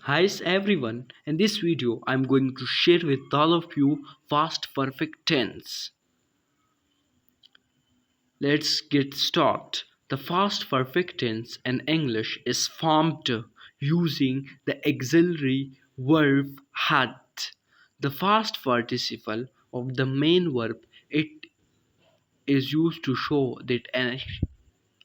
Hi everyone, in this video I'm going to share with all of you past perfect tense. Let's get started. The past perfect tense in English is formed using the auxiliary verb had. The past participle of the main verb it is used to show that an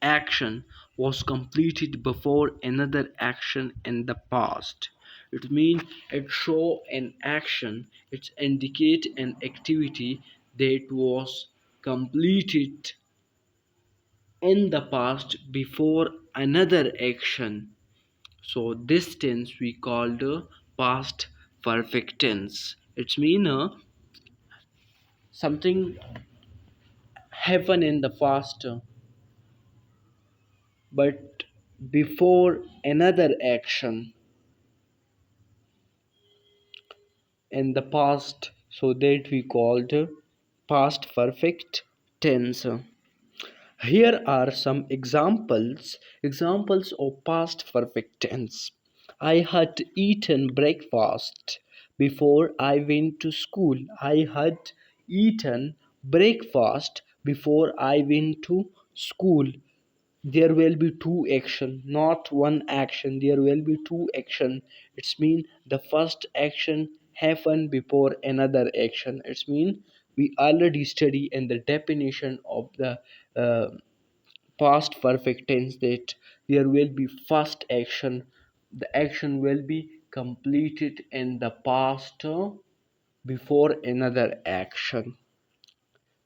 action was completed before another action in the past. It means it show an action, it indicate an activity that was completed in the past before another action. So this tense we called past perfect tense. It means something happened in the past but before another action in the past, so that we called past perfect tense. Here are some examples of past perfect tense. I had eaten breakfast before I went to school. I had eaten breakfast before I went to school. There will be two action, not one action. There will be two action. It's mean the first action happen before another action. It's mean we already study in the definition of the past perfect tense that there will be first action. The action will be completed in the past before another action.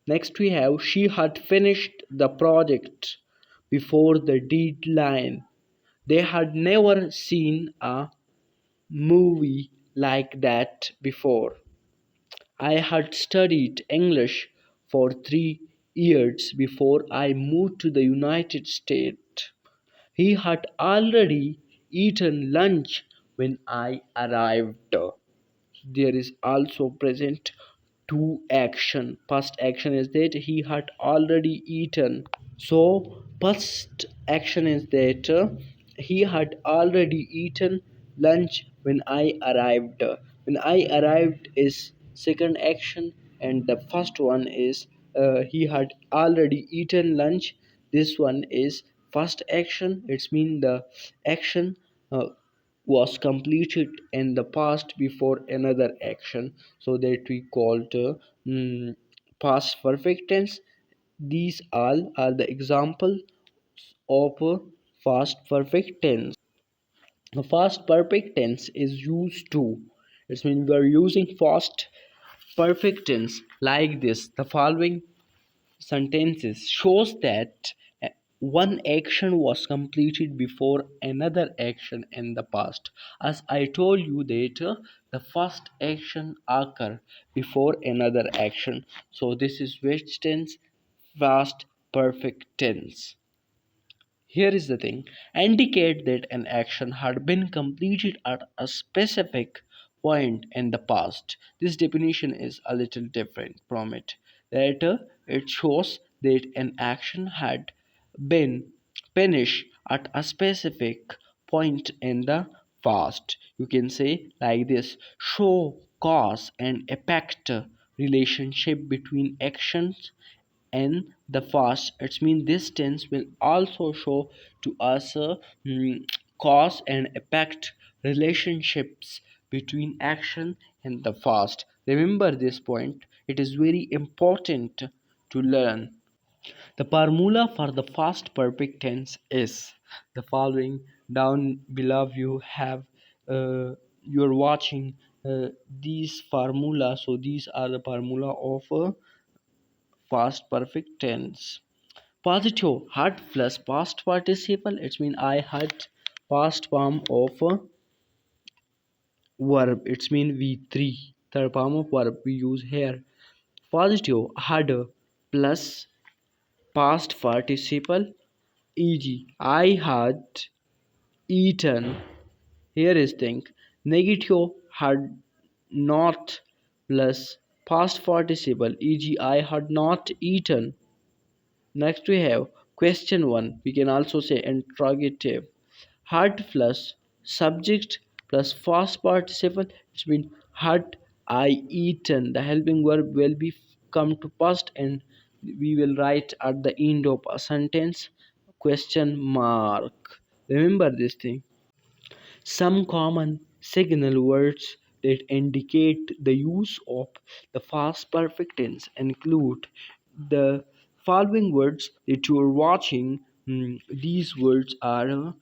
Next we have she had finished the project before the deadline. They had never seen a movie like that before. I had studied English for 3 years before I moved to the United States. He had already eaten lunch when I arrived. There is also present two action. Past action is that he had already eaten. So past action is that he had already eaten lunch when I arrived. When I arrived is second action, and the first one is he had already eaten lunch. This one is first action. It's mean the action was completed in the past before another action, so that we called past perfect tense. These all are the examples of past perfect tense. The past perfect tense is used to, it means we are using past perfect tense like this. The following sentences shows that one action was completed before another action in the past. As I told you that the first action occur before another action, so this is which tense? Past perfect tense. Here is the thing, indicate that an action had been completed at a specific point in the past. This definition is a little different from it. Later, it shows that an action had been finished at a specific point in the past. You can say like this: show cause and effect relationship between actions and the past. It means this tense will also show to us cause and effect relationships between action and the past. Remember this point, it is very important to learn. The formula for the past perfect tense is the following. Down below you have you're watching these formula. So these are the formula of past perfect tense. Positive had plus past participle. It means I had past form of a verb. It means V3. Third form of verb we use here. Positive had plus past participle, e.g. I had eaten. Here is thing. Negative had not plus past participle, e.g. I had not eaten. Next we have question 1. We can also say interrogative. Had plus subject plus past participle. It's been had I eaten. The helping verb will be come to past and we will write at the end of a sentence question mark. Remember this thing. Some common signal words that indicate the use of the past perfect tense include the following words that you are watching. These words are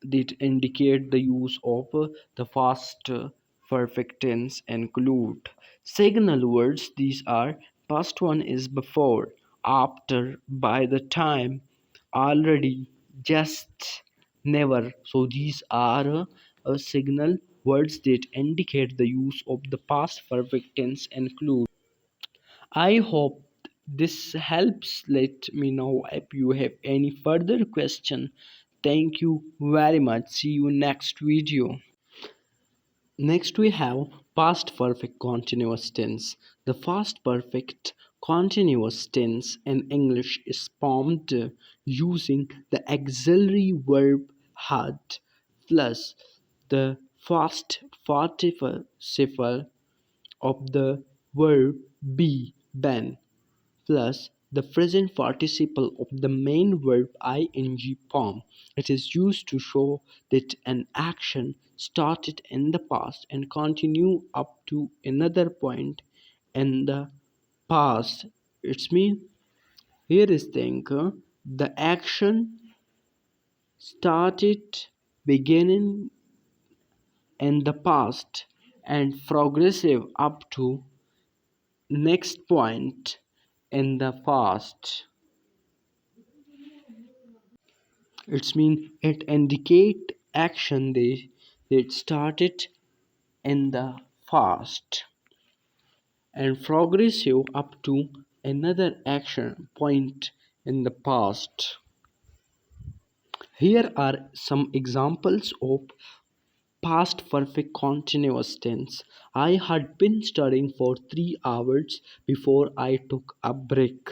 that indicate the use of the past perfect tense include signal words. These are past one is before, after, by the time, already, just, never. So these are signal words that indicate the use of the past perfect tense include. I hope this helps. Let me know if you have any further question. Thank you very much. See you next video. Next we have past perfect continuous tense. The past perfect continuous tense in English is formed using the auxiliary verb had plus the past participle of the verb be, been, plus the present participle of the main verb ing form. It is used to show that an action started in the past and continue up to another point in the past. It's mean here is think the action started beginning in the past and progressive up to next point in the past. It's mean it indicate action that started in the past and progressive up to another action point in the past. Here are some examples of past perfect continuous tense. I had been studying for 3 hours before I took a break.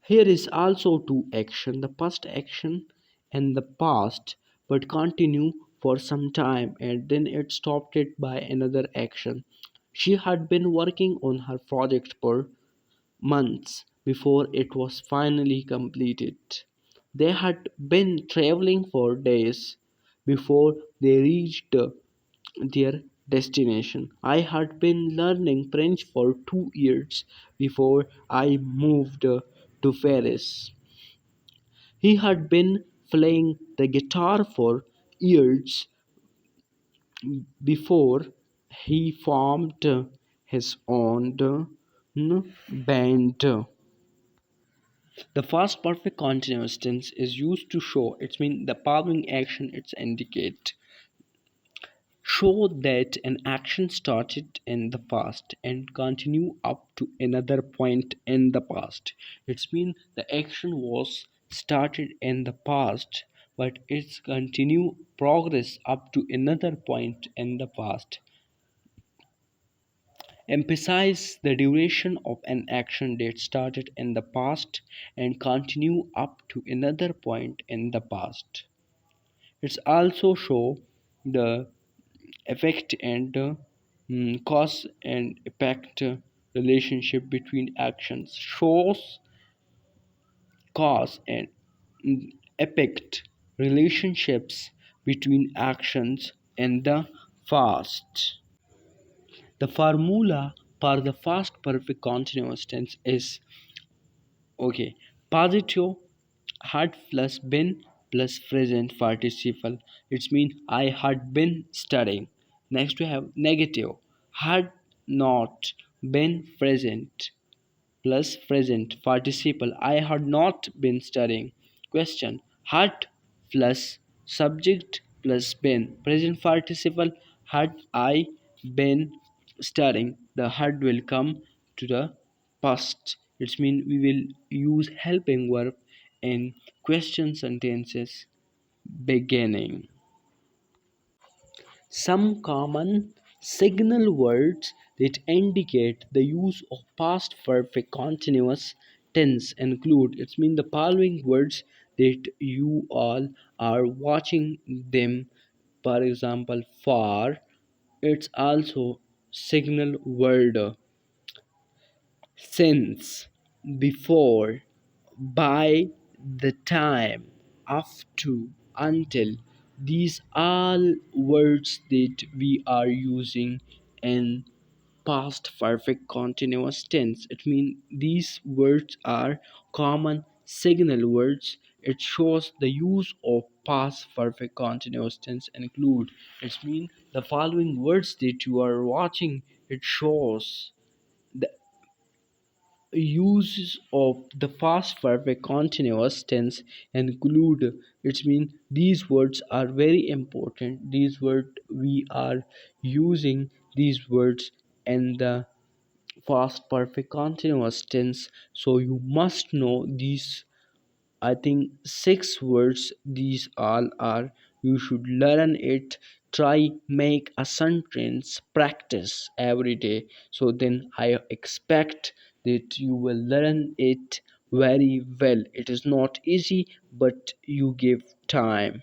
Here is also two action, the past action and the past, but continue for some time and then it stopped it by another action. She had been working on her project for months before it was finally completed. They had been traveling for days before they reached their destination. I had been learning French for 2 years before I moved to Paris. He had been playing the guitar for years before he formed his own band. The past perfect continuous tense is used to show, it's mean the following action it's indicate. Show that an action started in the past and continue up to another point in the past. It's mean the action was started in the past but it's continue progress up to another point in the past. Emphasize the duration of an action that started in the past and continue up to another point in the past. It's also show the effect and cause and effect relationship between actions. Shows cause and effect relationships between actions in the past. The formula for the past perfect continuous tense is okay. Positive had plus been plus present participle. It means I had been studying. Next we have negative had not been present plus present participle. I had not been studying. Question had plus subject plus been present participle. Had I been studying, the had will come to the past. It means we will use helping verb in question sentences beginning. Some common signal words that indicate the use of past perfect continuous tense include, it means the following words that you all are watching them For example, for, it's also signal word. Since, before, by, the time, up to, until. These all words that we are using in past perfect continuous tense. It means these words are common signal words. It shows the use of past perfect continuous tense include. It means the following words that you are watching. It shows the uses of the past perfect continuous tense include. It means these words are very important. These words we are using these words in the past perfect continuous tense, so you must know these. I think six words these all are. You should learn it. Try make a sentence practice every day. So then I expect that you will learn it very well. It is not easy, but you give time.